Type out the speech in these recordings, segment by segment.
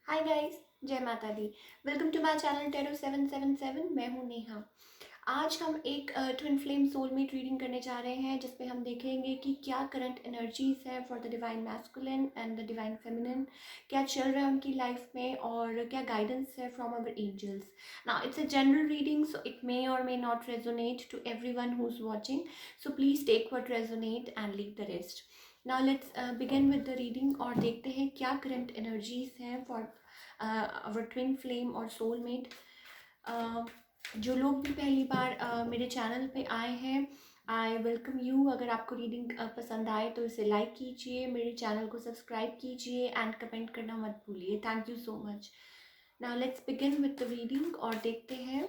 हाय guys, जय माता दी। Welcome to my channel tarot 777। मैं हूँ नेहा। आज हम एक ट्विन फ्लेम सोलमेट रीडिंग करने जा रहे हैं, जिसमें हम देखेंगे कि क्या करंट एनर्जीज है for the divine masculine and the divine feminine. क्या चल रहा है उनकी लाइफ में और क्या गाइडेंस है from our angels. Now it's a general reading, so it may or may not resonate to everyone who is watching, so please take what resonate and leave the rest. Now let's begin with the reading और देखते हैं क्या current energies हैं for our twin flame और soulmate. जो लोग भी पहली बार मेरे चैनल पे आए हैं, आई वेलकम यू। अगर आपको रीडिंग पसंद आए तो इसे लाइक कीजिए, मेरे चैनल को सब्सक्राइब कीजिए एंड कमेंट करना मत भूलिए। Thank you so much. Now let's begin with the reading और देखते हैं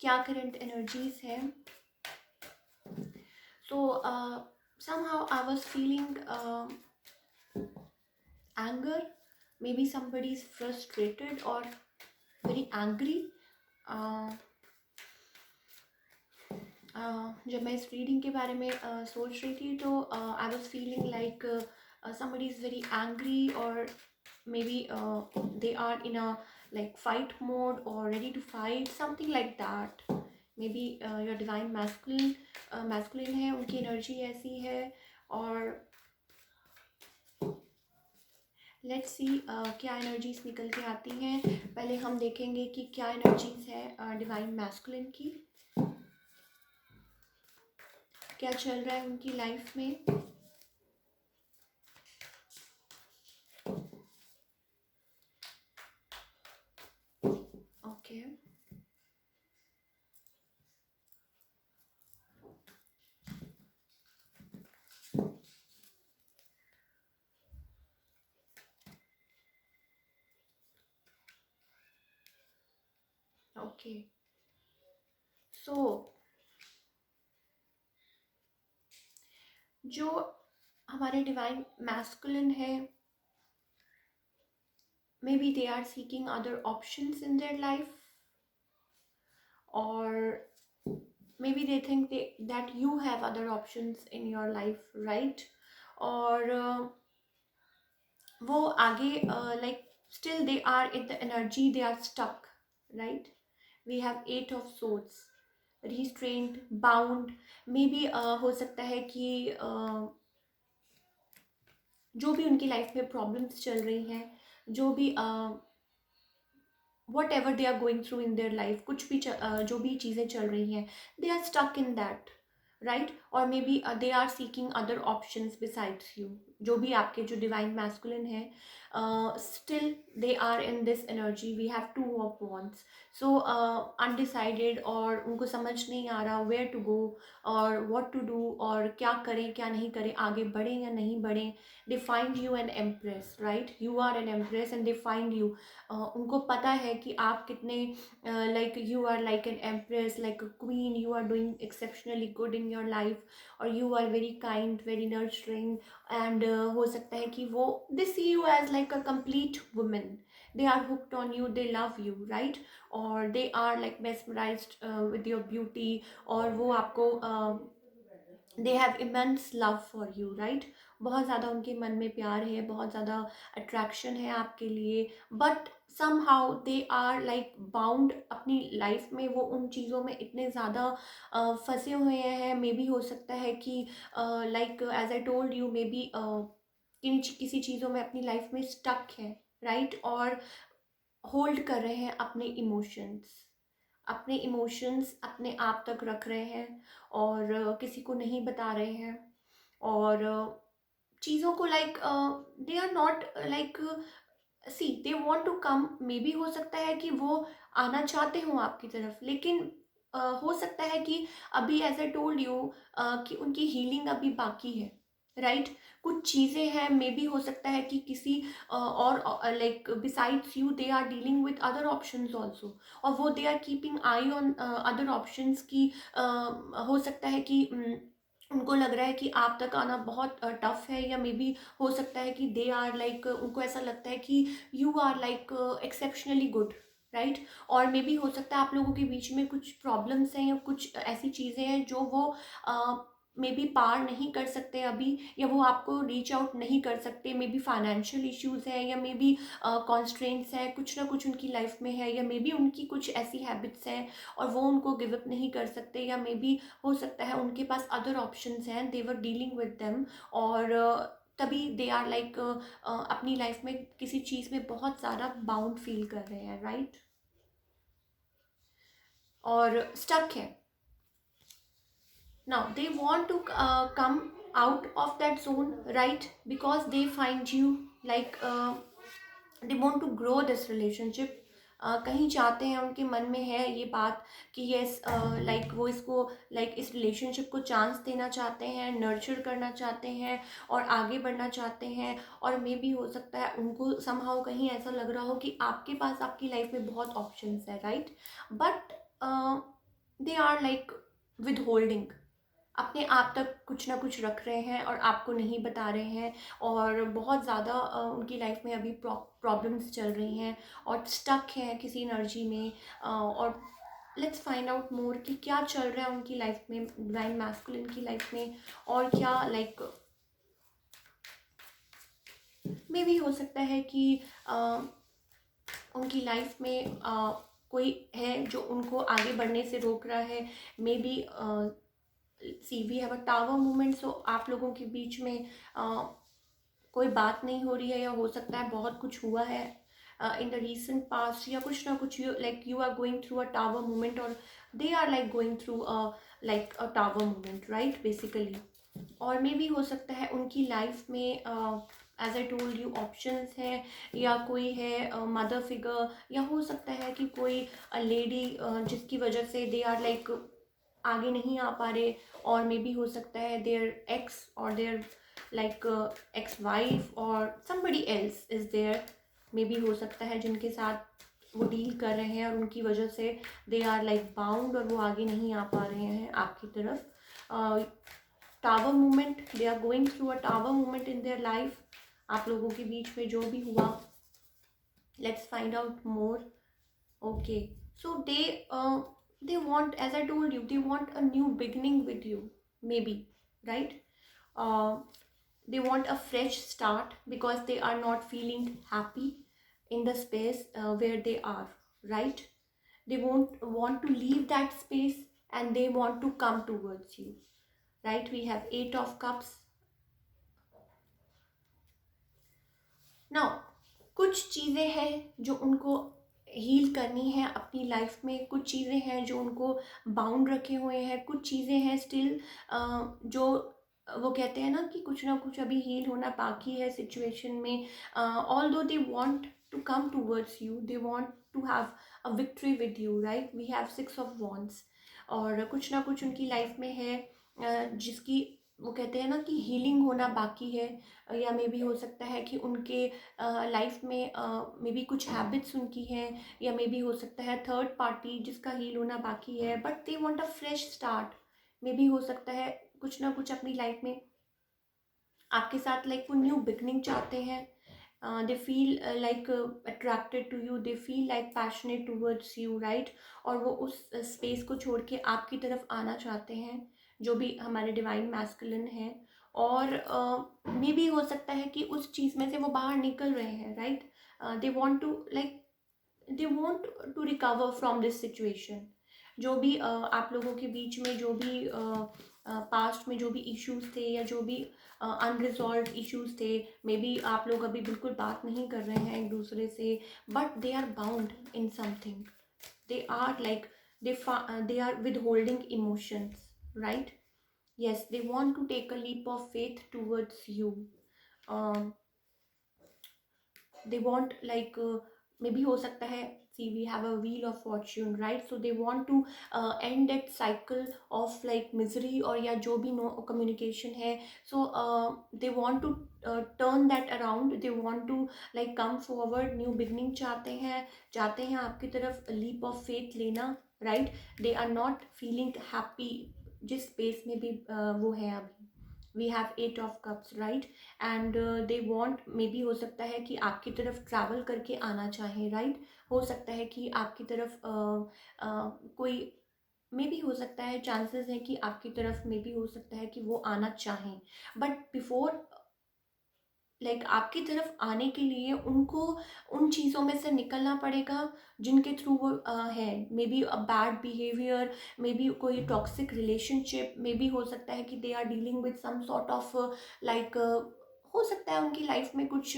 क्या करंट एनर्जीज है। सो somehow I was feeling anger. Maybe somebody is frustrated or very angry. uh, जब मैं इस रीडिंग के बारे में सोच रही थी तो I was feeling like somebody is very angry, or maybe they are in a like fight mode or ready to fight, something like that. maybe your divine masculine है, उनकी एनर्जी ऐसी है। और लेट्स सी क्या energies निकल के आती हैं। पहले हम देखेंगे कि क्या एनर्जीज है डिवाइन मैस्कुलिन की, क्या चल रहा है उनकी लाइफ में। Okay, okay. सो जो हमारे डिवाइन मैस्कुलिन है, maybe they are seeking other options in their life, और maybe they think that you have other options in your life, right? और वो आगे like still they are in the energy, they are stuck, right? We have 8 of swords, restrained, bound। maybe हो सकता है कि जो भी उनकी लाइफ में प्रॉब्लम्स चल रही हैं, जो भी whatever they are going through in their life, कुछ भी जो भी चीज़ें चल रही हैं, they are stuck in that, right? और maybe they are seeking other options besides you. जो भी आपके जो डिवाइन मैस्कुलिन है, still they are in this energy. We have 2 of wands, so undecided, और उनको समझ नहीं आ रहा वेयर टू गो और व्हाट टू डू, और क्या करें क्या नहीं करें, आगे बढ़ें या नहीं बढ़ें। They find you an empress, right? You are an empress and they find you. उनको पता है कि आप कितने like you are like an empress, like a queen, you are doing exceptionally good in your life, और you are very kind, very nurturing. And हो सकता है कि वो they see you as like a complete woman, they are hooked on you, they love you, right? और they are like mesmerized with your beauty, और वो आपको they have immense love for you, right? बहुत ज़्यादा उनके मन में प्यार है, बहुत ज़्यादा अट्रैक्शन है आपके लिए। But somehow they are like bound अपनी लाइफ में, वो उन चीज़ों में इतने ज़्यादा फंसे हुए हैं। मे बी हो सकता है कि like as I told you, maybe किसी चीज़ों में अपनी लाइफ में स्टक है, राइट? और होल्ड कर रहे हैं अपने इमोशंस अपने आप तक रख रहे हैं, और किसी को नहीं बता रहे हैं। और चीज़ों को like they are not like see they want to come. Maybe हो सकता है कि वो आना चाहते हो आपकी तरफ, लेकिन हो सकता है कि अभी एज आई टोल्ड यू कि उनकी हीलिंग अभी बाकी है, राइट? कुछ चीज़ें हैं, मे बी हो सकता है कि किसी और like besides you they are dealing with other options also, और वो they are keeping eye on other options की। हो सकता है कि उनको लग रहा है कि आप तक आना बहुत टफ है, या मे बी हो सकता है कि दे आर लाइक उनको ऐसा लगता है कि you are like exceptionally good, right? और मे बी हो सकता है आप लोगों के बीच में कुछ प्रॉब्लम्स हैं या कुछ ऐसी चीज़ें हैं जो वो मे बी पार नहीं कर सकते अभी, या वो आपको रीच आउट नहीं कर सकते, मे बी फाइनेंशियल इश्यूज़ है, या मे बी कॉन्स्ट्रेंट्स हैं, कुछ ना कुछ उनकी लाइफ में है, या मे बी उनकी कुछ ऐसी हैबिट्स हैं और वो उनको गिव अप नहीं कर सकते, या मे बी हो सकता है उनके पास अदर ऑप्शंस हैं, दे वर डीलिंग विद देम, और तभी दे आर लाइक अपनी लाइफ में किसी चीज़ में बहुत ज़्यादा बाउंड फील कर रहे हैं, राइट, और स्टक है. Now they want to come out of that zone, right? Because they find you like they want to grow this relationship. कहीं चाहते हैं, उनके मन में है ये बात कि यस, लाइक वो इसको लाइक इस रिलेशनशिप को चांस देना चाहते हैं, नर्चर करना चाहते हैं और आगे बढ़ना चाहते हैं. और मे भी हो सकता है उनको समहाउ कहीं ऐसा लग रहा हो कि आपके पास आपकी लाइफ में बहुत ऑप्शंस है, right, but they are like withholding, अपने आप तक कुछ ना कुछ रख रहे हैं और आपको नहीं बता रहे हैं, और बहुत ज़्यादा उनकी लाइफ में अभी प्रॉब्लम्स चल रही हैं और स्टक हैं किसी एनर्जी में. और लेट्स फाइंड आउट मोर कि क्या चल रहा है उनकी लाइफ में, डिवाइन मैस्कुलिन की लाइफ में, और क्या लाइक मे भी हो सकता है कि उनकी लाइफ में कोई है जो उनको आगे बढ़ने से रोक रहा है. Maybe see we have a tower movement, so आप लोगों के बीच में कोई बात नहीं हो रही है, या हो सकता है बहुत कुछ हुआ है इन द रिसेंट पास्ट, या कुछ ना कुछ you are going through a tower movement, और they are like going through like a tower movement, right, basically. और मे भी हो सकता है उनकी लाइफ में as I told you options है, या कोई है मदर फिगर, या हो सकता है कि कोई लेडी जिसकी वजह से दे आर लाइक आगे नहीं आ पा रहे, और मे बी हो सकता है देयर एक्स और देयर लाइक एक्स वाइफ और somebody else is there, maybe हो सकता है जिनके साथ वो डील कर रहे हैं और उनकी वजह से दे आर लाइक बाउंड और वो आगे नहीं आ पा रहे हैं आपकी तरफ. Tower movement, they are going through a tower movement in their life. आप लोगों के बीच में जो भी हुआ, let's find out more. Okay, so they want, as I told you, they want a new beginning with you, maybe, right? Uh, they want a fresh start because they are not feeling happy in the space where they are, right? They won't want to leave that space and they want to come towards you, right? We have 8 of Cups. Now, कुछ चीज़ें हैं जो उनको heal करनी है अपनी life में, कुछ चीज़ें हैं जो उनको बाउंड रखे हुए हैं, कुछ चीज़ें हैं स्टिल जो वो कहते हैं ना कि कुछ ना कुछ अभी हील होना बाकी है सिचुएशन में. Although they want to come towards you, they want to have a victory with you, right. We have 6 of Wands, और कुछ ना कुछ उनकी लाइफ में है जिसकी वो कहते हैं ना कि हीलिंग होना बाकी है, या मे बी हो सकता है कि उनके लाइफ में मे बी कुछ हैबिट्स उनकी हैं, या मे बी हो सकता है थर्ड पार्टी जिसका हील होना बाकी है, but they want a fresh start. May be हो सकता है कुछ ना कुछ अपनी लाइफ में आपके साथ लाइक वो न्यू बिगनिंग चाहते हैं. They feel like attracted to you, they feel like passionate towards you, right. और वो उस स्पेस को छोड़ के आपकी तरफ आना चाहते हैं, जो भी हमारे डिवाइन मैस्कुलिन है. और मे भी हो सकता है कि उस चीज़ में से वो बाहर निकल रहे हैं, right. They want to like they want to recover from this situation. जो भी आप लोगों के बीच में जो भी पास्ट में जो भी इश्यूज थे, या जो भी अनरिजॉल्व इश्यूज थे, मे बी आप लोग अभी बिल्कुल बात नहीं कर रहे हैं एक दूसरे से, but they are bound in something. They are like they are withholding emotions, right? Yes, they want to take a leap of faith towards you. um, they want like maybe हो सकता है, see we have a wheel of fortune, right? So they want to end that cycle of like misery, और या जो भी no communication है. So they want to turn that around, they want to like come forward, new beginning चाहते हैं आपकी तरफ leap of faith लेना, right? They are not feeling happy जिस स्पेस में भी वो है अभी. We have 8 of Cups, right. And they want, maybe हो सकता है कि आपकी तरफ ट्रैवल करके आना चाहें, राइट. हो सकता है कि आपकी तरफ कोई मे बी हो सकता है, चांसेस है कि आपकी तरफ मे बी हो सकता है कि वो आना चाहें, बट बिफोर आपकी तरफ आने के लिए उनको उन चीज़ों में से निकलना पड़ेगा जिनके थ्रू वो है। Maybe a bad behaviour, maybe कोई टॉक्सिक रिलेशनशिप, मे बी हो सकता है कि they are dealing with some sort of like हो सकता है उनकी लाइफ में कुछ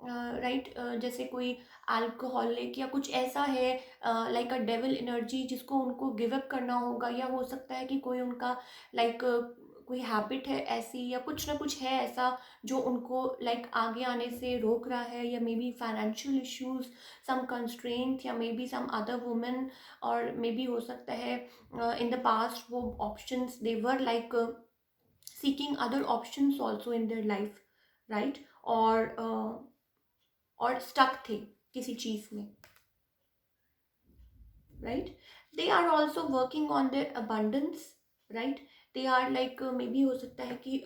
राइट जैसे कोई अल्कोहलिक या कुछ ऐसा है, लाइक अ डेविल एनर्जी जिसको उनको गिव अप करना होगा, या हो सकता है कि कोई उनका लाइक कोई हैबिट है ऐसी, या कुछ ना कुछ है ऐसा जो उनको आगे आने से रोक रहा है, या maybe financial issues, some constraint, या maybe some other woman, और मे बी हो सकता है इन द पास्ट वो options they were seeking other options also in their life, right, और स्टक थे किसी चीज़ में, right? They are also working on their abundance, right? They are may be हो सकता है कि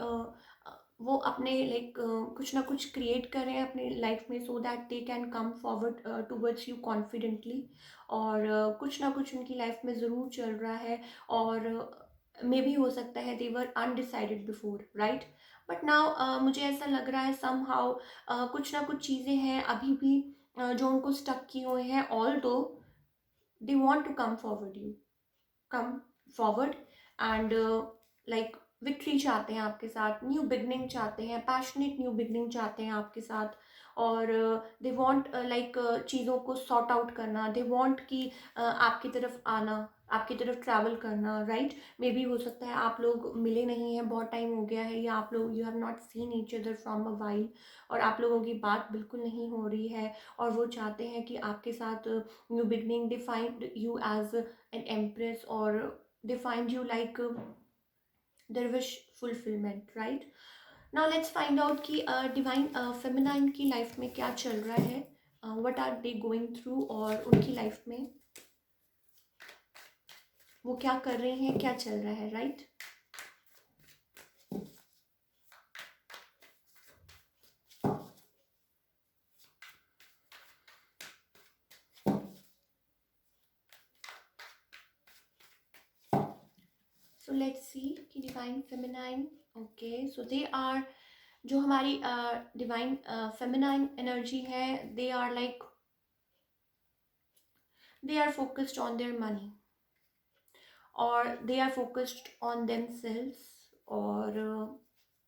वो अपने कुछ ना कुछ क्रिएट कर रहे हैं अपने लाइफ में, so that they can come forward towards you confidently, और कुछ ना कुछ उनकी लाइफ में ज़रूर चल रहा है, और मे बी हो सकता है they were undecided before, right, but now मुझे ऐसा लग रहा है सम हाउ कुछ ना कुछ चीज़ें हैं अभी भी जो उनको स्टक किए हुए हैं, ऑल दो they want to come forward and victory चाहते हैं आपके साथ, न्यू बिगनिंग चाहते हैं, पैशनेट न्यू बिगनिंग चाहते हैं आपके साथ, और दे वांट चीज़ों को सॉर्ट आउट करना, दे वांट कि आपकी तरफ आना, आपकी तरफ ट्रैवल करना, राइट। मे बी हो सकता है आप लोग मिले नहीं हैं, बहुत टाइम हो गया है, या आप लोग you have not seen each other from a while, और आप लोगों की बात बिल्कुल नहीं हो रही है, और वो चाहते हैं कि आपके साथ new beginning, they find you as an empress, और they find you their wish fulfillment, right? Now let's find out कि डिवाइन फेमिनाइन की लाइफ में क्या चल रहा है, what are they going through, और उनकी लाइफ में वो क्या कर रही हैं, क्या चल रहा है, राइट? सो लेट्स सी कि divine feminine, okay, so they are, जो हमारी डिवाइन फेमिनाइन एनर्जी है, they are they are focused on their money, or they are focused on themselves, or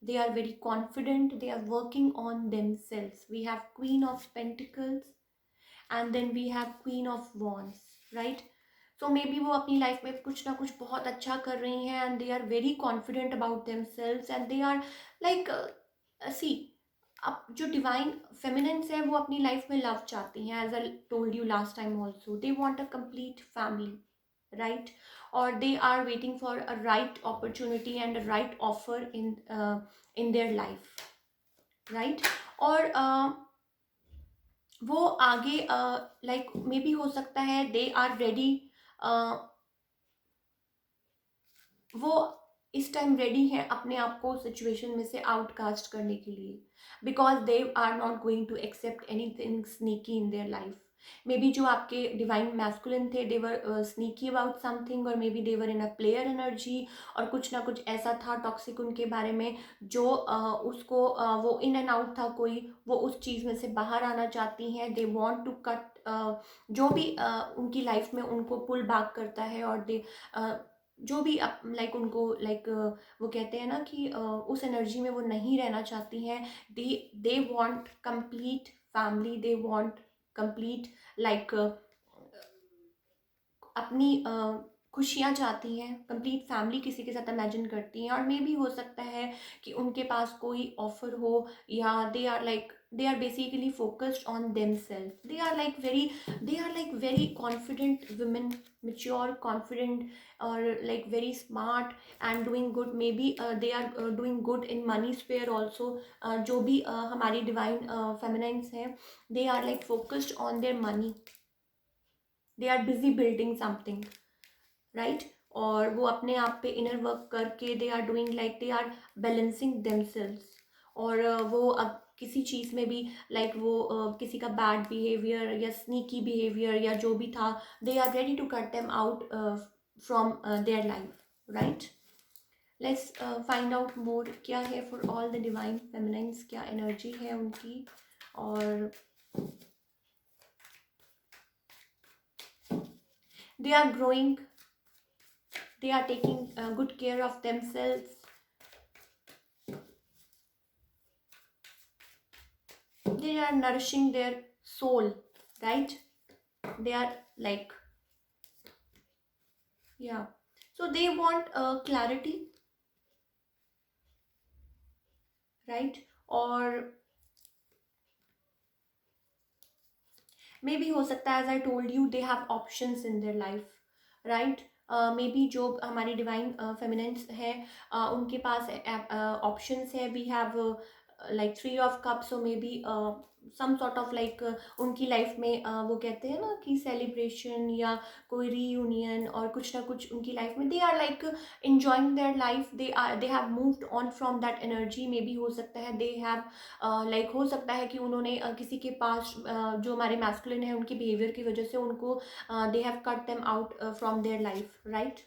they are very confident, they are working on themselves. We have Queen of Pentacles, and then we have Queen of Wands, right? So maybe वो अपनी life में कुछ ना कुछ बहुत अच्छा कर रही हैं, and they are very confident about themselves, and they are like see, अब जो डिवाइन फेमिनिन्स है वो अपनी लाइफ में लव चाहती हैं, as I told you last time also, they want a complete family, right, or they are waiting for a right opportunity and a right offer in their life, right? और वो आगे may be हो सकता है they are ready, वो इस time ready हैं अपने आप को सिचुएशन में से आउटकास्ट करने के लिए, because they are not going to accept anything sneaky in their life. Maybe जो आपके डिवाइन मैस्कुलिन थे, they were sneaky about something, और maybe they were in a player energy, और कुछ ना कुछ ऐसा था टॉक्सिक उनके बारे में जो उसको वो इन एंड आउट था कोई, वो उस चीज़ में से बाहर आना चाहती हैं। दे वॉन्ट टू कट जो भी उनकी लाइफ में उनको पुल बैक करता है, और दे जो भी उनको वो कहते हैं ना कि उस एनर्जी में वो नहीं रहना चाहती हैं। They want complete family, they want complete like अपनी खुशियाँ चाहती हैं, कंप्लीट फैमिली किसी के साथ इमेजिन करती हैं, और मे भी हो सकता है कि उनके पास कोई ऑफर हो, या they are basically focused on themselves, they are very confident women, mature, confident, or very smart and doing good. Maybe they are doing good in money sphere also. जो भी हमारी divine feminines हैं, they are focused on their money, they are busy building something, right? और वो अपने आप पे inner work करके they are doing they are balancing themselves, और वो अब किसी चीज़ में भी वो किसी का बैड बिहेवियर या स्नीकी बिहेवियर या जो भी था, they are ready to cut them out from their life, right? Let's find out more क्या है for all the divine feminines, क्या energy है उनकी, और they are growing, they are taking good care of themselves, they are nourishing their soul, right? They are like, yeah, so they want clarity, right? और maybe हो सकता है, as I told you, they have options in their life, right? Maybe जो हमारी divine फेमिनेंस है, उनके पास options है. We have like three of cups, so maybe some sort of like उनकी लाइफ में वो कहते हैं ना कि सेलिब्रेशन या कोई रीयूनियन और कुछ ना कुछ उनकी लाइफ में, they are like enjoying their life, they have moved on from that energy. May be हो सकता है they have लाइक हो सकता है कि उन्होंने किसी के पास जो हमारे मैस्कुलिन है उनके बिहेवियर की वजह से उनको they have cut them out from their life, right?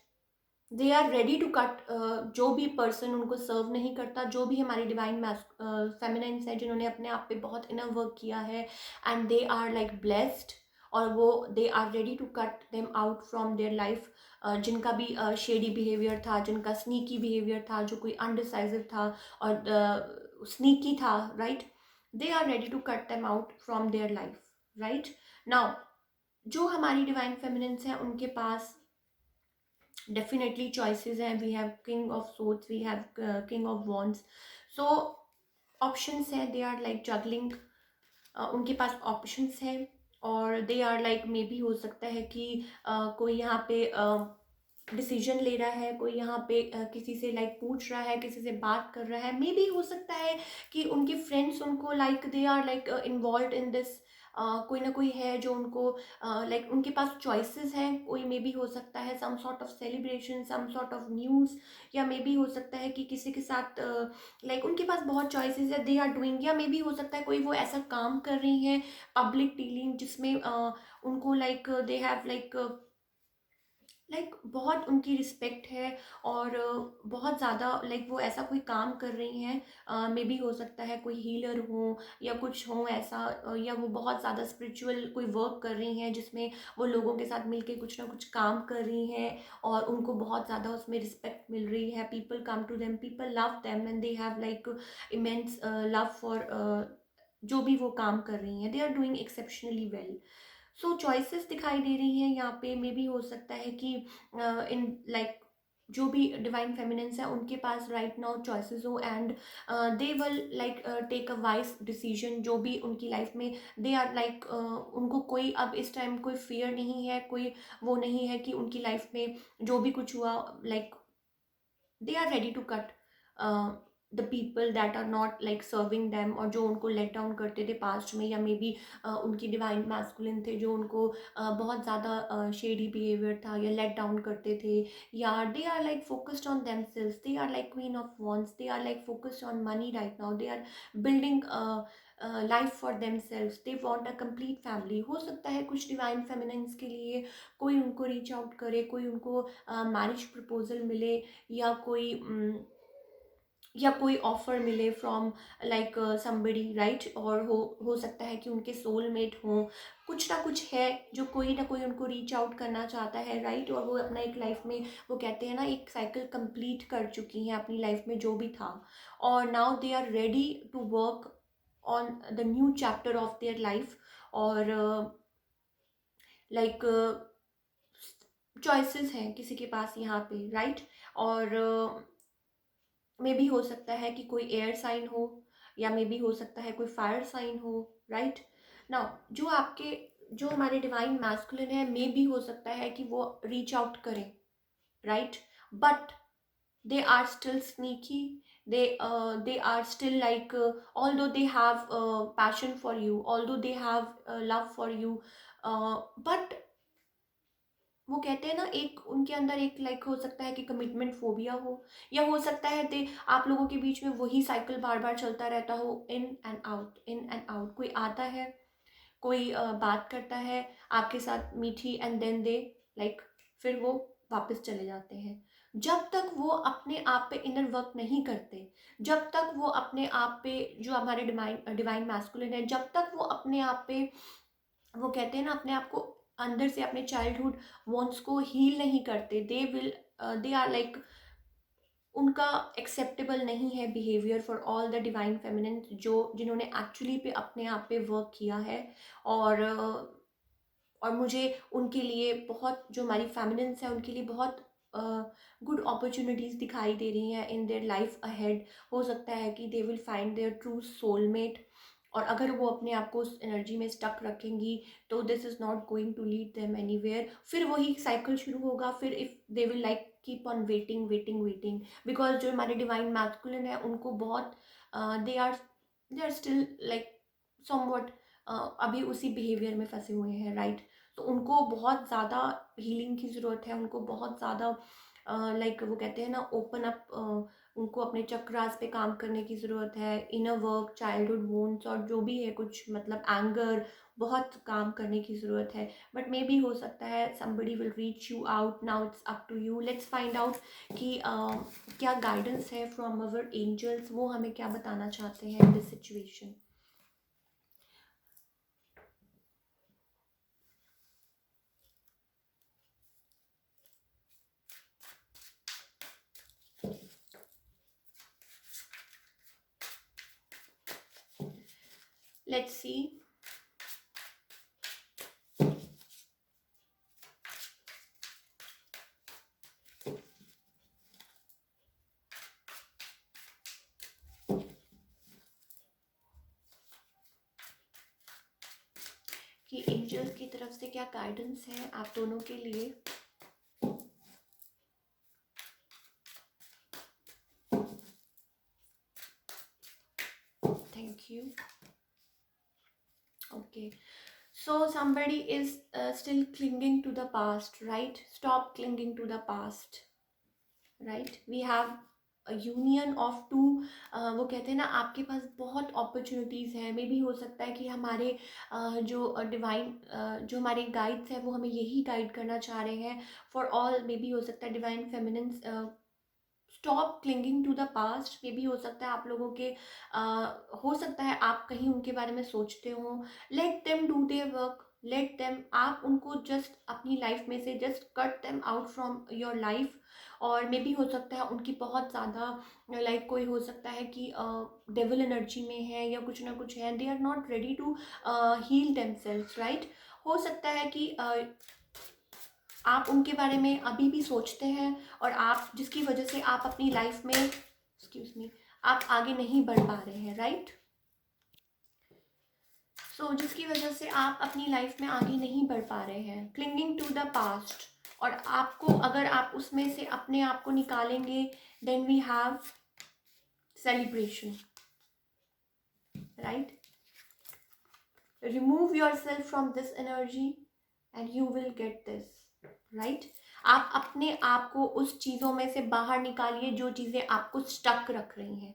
They are ready to cut जो भी पर्सन उनको सर्व नहीं करता, जो भी हमारी डिवाइन फेमिनाइंस है जिन्होंने अपने आप पे बहुत इनर वर्क किया है, and they are like blessed, और वो they are ready to cut them out from their life. जिनका भी शेडी बिहेवियर था, जिनका स्नीकी बिहेवियर था, जो कोई अनडिसाइसिव था और स्नीकी था, right? They are ready to cut them out from their life, right? Now जो हमारी डिवाइन फेमिनिन्स हैं उनके पास डेफिनेटली चॉइसेस हैं. We have king of swords, we have king of wands, so options हैं. दे आर लाइक जगलिंग, उनके पास options हैं, और they are like, maybe हो सकता है कि कोई यहाँ पे डिसीजन ले रहा है, कोई यहाँ पे किसी से लाइक पूछ रहा है, किसी से बात कर रहा है. मे बी हो सकता है कि उनके फ्रेंड्स उनको like they are like involve in this, कोई ना कोई है जो उनको लाइक उनके पास चॉइसेस हैं. कोई मे बी हो सकता है some sort of celebration, some sort of news, या मे बी हो सकता है कि किसी के साथ लाइक उनके पास बहुत चॉइसेस है, दे आर डूइंग. या मे बी हो सकता है कोई वो ऐसा काम कर रही हैं, पब्लिक डीलिंग, जिसमें उनको लाइक दे हैव लाइक बहुत उनकी रिस्पेक्ट है, और बहुत ज़्यादा लाइक वो ऐसा कोई काम कर रही हैं. मे बी हो सकता है कोई हीलर हो या कुछ हो ऐसा, या वो बहुत ज़्यादा स्पिरिचुअल कोई वर्क कर रही हैं जिसमें वो लोगों के साथ मिलके कुछ ना कुछ काम कर रही हैं, और उनको बहुत ज़्यादा उसमें रिस्पेक्ट मिल रही है. People come to them, people love them, and they have like immense love for जो भी वो काम कर रही हैं. They are doing exceptionally well. So choices दिखाई दे रही हैं यहाँ पे. मे भी हो सकता है कि इन लाइक जो भी डिवाइन फेमिनेंस है उनके पास राइट नाउ चॉइसेस हो, and they will like take a wise decision जो भी उनकी लाइफ में. दे आर लाइक उनको कोई अब इस टाइम कोई फियर नहीं है, कोई वो नहीं है कि उनकी लाइफ में जो भी कुछ हुआ, like they are ready to cut the people that are not like serving them, और जो उनको लेट डाउन करते थे पास्ट में, या मे बी उनकी डिवाइन मैस्कुलिन थे जो उनको बहुत ज़्यादा शेडी बिहेवियर था या लेट डाउन करते थे. या they are like focused on themselves, they are like queen of wands, they are like focused on money right now, they are building life for themselves, they want a complete family. हो सकता है कुछ divine फेमिनेंस के लिए कोई उनको reach out करे, कोई उनको मैरिज प्रपोजल मिले, या कोई या कोई ऑफर मिले फ्रॉम लाइक समबडी, राइट? और हो सकता है कि उनके सोलमेट हों. कुछ ना कुछ है जो कोई ना कोई उनको रीच आउट करना चाहता है, राइट? और वो अपना एक लाइफ में, वो कहते हैं ना, एक साइकिल कंप्लीट कर चुकी हैं अपनी लाइफ में जो भी था, और now they are ready to work on the new chapter of their life. और लाइक चॉइसेस हैं किसी के पास यहाँ पे, राइट? और मे बी हो सकता है कि कोई एयर साइन हो, या मे बी हो सकता है कोई फायर साइन हो, राइट? नाउ जो आपके, जो हमारे डिवाइन मैस्कुलिन है, मे बी हो सकता है कि वो रीच आउट करें, right? But they are still sneaky. They are still like although they have passion for you, although they have love for you, but वो कहते हैं ना, एक उनके अंदर एक लाइक हो सकता है कि कमिटमेंट फोबिया हो, या हो सकता है दे आप लोगों के बीच में वही साइकिल बार बार चलता रहता हो, इन and out, in and out. कोई आता है, कोई बात करता है आपके साथ मीठी, एंड देन दे लाइक फिर वो वापस चले जाते हैं। जब तक वो अपने आप पे इनर वर्क नहीं करते, जब तक वो अपने आप पे, जो हमारे डिवाइन डिवाइन मैस्कुलिन है, जब तक वो अपने आप पे, वो कहते हैं ना, अपने आप को अंदर से अपने चाइल्डहुड वॉन्ट्स को हील नहीं करते, दे आर लाइक, उनका एक्सेप्टेबल नहीं है behaviour for all the divine feminine, जो जिन्होंने एक्चुअली पे अपने आप पे वर्क किया है। और और मुझे उनके लिए बहुत, जो हमारी फेमिनिन्स है उनके लिए बहुत गुड अपॉर्चुनिटीज़ दिखाई दे रही हैं इन देयर लाइफ अहेड। हो सकता है कि they will find their true soulmate, और अगर वो अपने आप को उस एनर्जी में स्टक रखेंगी तो this is not going to lead them anywhere. फिर वही साइकिल शुरू होगा, फिर if they will like keep on waiting waiting waiting, because जो हमारे डिवाइन मैस्कुलिन है उनको बहुत, they are still like somewhat अभी उसी बिहेवियर में फंसे हुए हैं, राइट। तो उनको बहुत ज़्यादा हीलिंग की ज़रूरत है, उनको बहुत ज़्यादा लाइक वो कहते हैं ना, ओपन अप, उनको अपने चक्रास पे काम करने की ज़रूरत है, इनर वर्क, चाइल्डहुड वोन्स और जो भी है कुछ, मतलब एंगर, बहुत काम करने की ज़रूरत है। बट मे बी हो सकता है somebody will reach you out, now it's up to you. Let's find out कि क्या गाइडेंस है फ्रॉम अवर एंजल्स, वो हमें क्या बताना चाहते हैं in this situation. Let's see. कि एंजल्स की तरफ से क्या गाइडेंस है आप दोनों के लिए। Thank you. Okay, so somebody is still clinging to the past, right? Stop clinging to the past, right? We have a union of two, वो कहते हैं ना, आपके पास बहुत अपॉर्चुनिटीज़ हैं। मे बी हो सकता है कि हमारे जो डिवाइन, जो हमारे गाइड्स हैं वो हमें यही गाइड करना चाह रहे हैं फॉर ऑल। मे बी हो सकता है divine feminines, stop clinging to the past. Maybe हो सकता है आप लोगों के, हो सकता है आप कहीं उनके बारे में सोचते हो। Let them do their work, let them, आप उनको जस्ट अपनी लाइफ में से just cut them out from your life. और मे बी हो सकता है उनकी बहुत ज़्यादा लाइक, कोई हो सकता है कि डेविल एनर्जी में है या कुछ ना कुछ है, they are not ready to heal themselves, right. हो सकता है कि आप उनके बारे में अभी भी सोचते हैं, और आप, जिसकी वजह से आप अपनी लाइफ में, एक्सक्यूज मी, आप आगे नहीं बढ़ पा रहे हैं, राइट। सो जिसकी वजह से आप अपनी लाइफ में आगे नहीं बढ़ पा रहे हैं, क्लिंगिंग टू द पास्ट। और आपको, अगर आप उसमें से अपने आप को निकालेंगे, then we have celebration, right. Remove yourself from this energy and you will get this, right. आप अपने आप को उस चीज़ों में से बाहर निकालिए जो चीज़ें आपको स्टक रख रही हैं।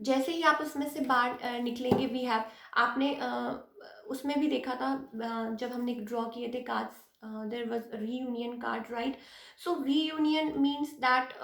जैसे ही आप उसमें से बाहर निकलेंगे, वी हैव, आपने उसमें भी देखा था, जब हमने ड्रॉ किए थे cards, there was reunion card, right. So reunion means that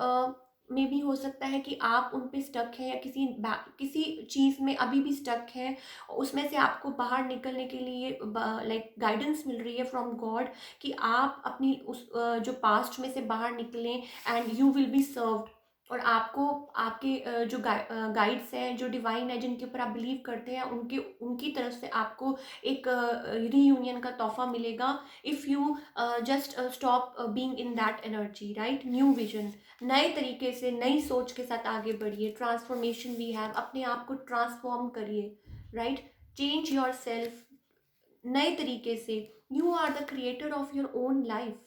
maybe हो सकता है कि आप उन पे स्टक हैं, या किसी चीज़ में अभी भी स्टक हैं। उसमें से आपको बाहर निकलने के लिए लाइक गाइडेंस मिल रही है फ्रॉम गॉड, कि आप अपनी उस जो पास्ट में से बाहर निकलें and you will be served. और आपको, आपके जो गाइड्स हैं, जो डिवाइन है, जिनके ऊपर आप बिलीव करते हैं, उनकी तरफ से आपको एक रीयूनियन का तोहफा मिलेगा, if you just stop being in that energy, right. New vision, नए तरीके से, नई सोच के साथ आगे बढ़िए। ट्रांसफॉर्मेशन वी हैव, अपने आप को ट्रांसफॉर्म करिए, राइट। चेंज योर सेल्फ, नए तरीके से। You are the creator of your own life,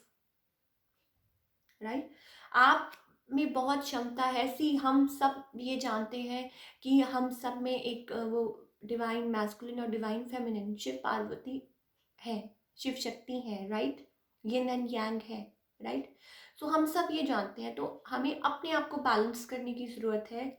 right. आप में बहुत क्षमता है। सी, हम सब ये जानते हैं कि हम सब में एक वो डिवाइन मैस्कुलिन और डिवाइन फेमिनिन, शिव पार्वती है, शिव शक्ति है, राइट। यिन एंड यांग है, राइट। सो हम सब ये जानते हैं, तो हमें अपने आप को बैलेंस करने की ज़रूरत है।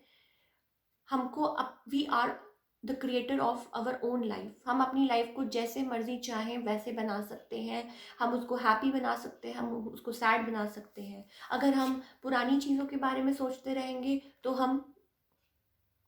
हमको we are the creator of our own life. हम अपनी लाइफ को जैसे मर्जी चाहें वैसे बना सकते हैं। हम उसको हैप्पी बना सकते हैं, हम उसको सैड बना सकते हैं। अगर हम पुरानी चीज़ों के बारे में सोचते रहेंगे तो हम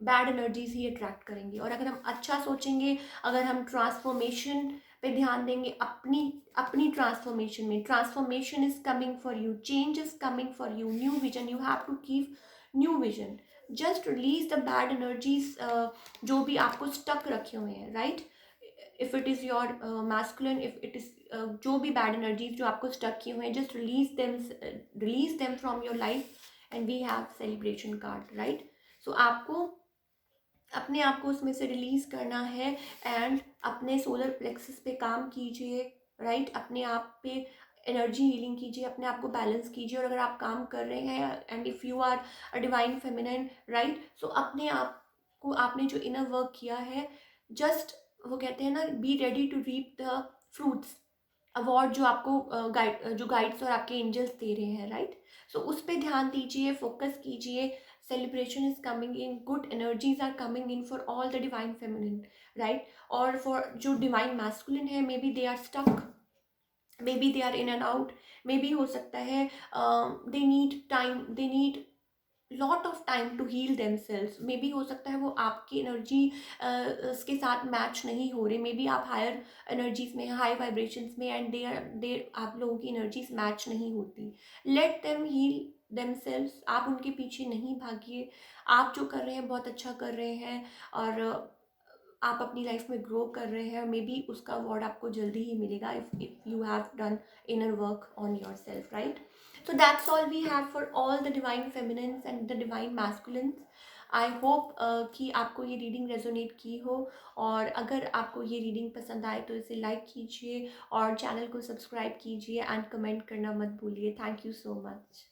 बैड एनर्जीज ही अट्रैक्ट करेंगे। और अगर हम अच्छा सोचेंगे, अगर हम ट्रांसफॉर्मेशन पे ध्यान देंगे, अपनी अपनी ट्रांसफॉर्मेशन में, transformation is coming for you, change is coming for you, new vision, you have to keep new vision. Just release the bad energies जो भी आपको स्टक रखे हुए हैं, right. If it is your masculine, if it is जो भी bad energies जो आपको स्टक किए हुए हैं, just release them from your life and we have celebration card, right. So आपको अपने आप को उसमें से रिलीज़ करना है एंड अपने सोलर प्लेक्सस पे काम कीजिए, राइट। अपने आप पे एनर्जी हीलिंग कीजिए, अपने आप को बैलेंस कीजिए। और अगर आप काम कर रहे हैं and if you are a divine feminine, right, so अपने आप को आपने जो इनर वर्क किया है, जस्ट वो कहते हैं ना, be ready to reap the fruits, award जो आपको जो गाइड्स और आपके एंजल्स दे रहे हैं, राइट। सो उस पर ध्यान दीजिए, फोकस कीजिए। Celebration is coming in, good energies are coming in for all the divine feminine, right. और फॉर जो डिवाइन मैस्कुलिन है, maybe they are stuck, maybe they are in and out, maybe हो सकता है they need time, they need lot of time to heal themselves. Maybe हो सकता है वो आपकी एनर्जी के साथ मैच नहीं हो रहे, मे बी आप हायर एनर्जीज में, हाई वाइब्रेशंस में, एंड दे आप लोगों की एनर्जीज मैच नहीं होती। लेट देम हील देमसेल्व्स, आप उनके पीछे नहीं भागिए। आप जो कर रहे हैं बहुत अच्छा कर रहे हैं, और आप अपनी लाइफ में ग्रो कर रहे हैं। मे बी उसका अवार्ड आपको जल्दी ही मिलेगा if you have done inner work on your self, right. So that's all we have for all the divine feminines and the divine masculines. I hope कि आपको ये रीडिंग रेजोनेट की हो, और अगर आपको ये रीडिंग पसंद आए तो इसे लाइक कीजिए और चैनल को सब्सक्राइब कीजिए एंड कमेंट करना मत भूलिए। Thank you so much.